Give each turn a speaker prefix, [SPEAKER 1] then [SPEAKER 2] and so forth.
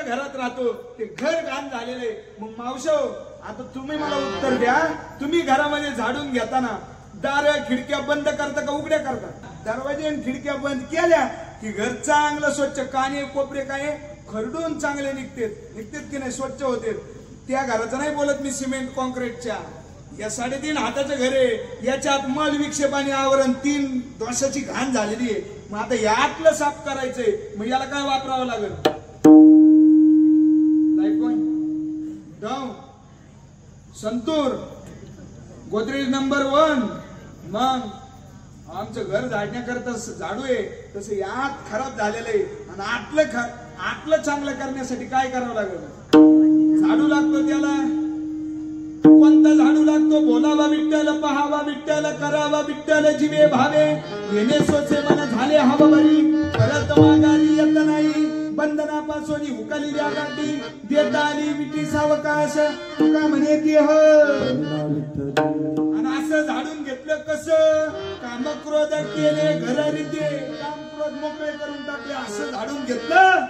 [SPEAKER 1] ज्या घरात राहतो ते घर घाण झालेले। मग मावशो आता तुम्ही मला उत्तर द्या, तुम्ही घरामध्ये झाडून घेताना दार खिडक्या बंद करता का उघड्या करता? दरवाजे आणि खिडक्या बंद केल्या की घर चांगलं स्वच्छ, काने कोपरे काय खरडून चांगले निघतात की नाही, स्वच्छ होते। त्या घराचं नाही बोलत मी सिमेंट कॉन्क्रीटच्या, या 3.5 हाताचं घर आहे, याच्यात मल विक्षेपाने आवरण 3 वर्षाची घाण झालेली आहे। मग आता यातलं साफ करायचंय, मग याला काय वापरावं लागेल? संतूर, गोदरेज नंबर 1। मग आमचं घर झाडण्याकरता झाडू आहे, तसं यात खराब झालेलं आहे आणि आतलं चांगलं करण्यासाठी काय करावं लागेल? झाडू लागतो। त्याला कोणता झाडू लागतो? बोलावा विठ्ठल, पहावा विठ्ठल, करावा विठ्ठल, जीवे भावे, येणे सोचे मन झाले हवा बरी, परत माघारी येत नाही, बंधनापासून हुकलेली गाठी, देता आली विटी सावकाश, तुका म्हणे की हो। आणि असं झाडून घेतलं कसं? काम क्रोध केले घर रीते, काम क्रोध मोकळे करून टाकले, असं झाडून घेतलं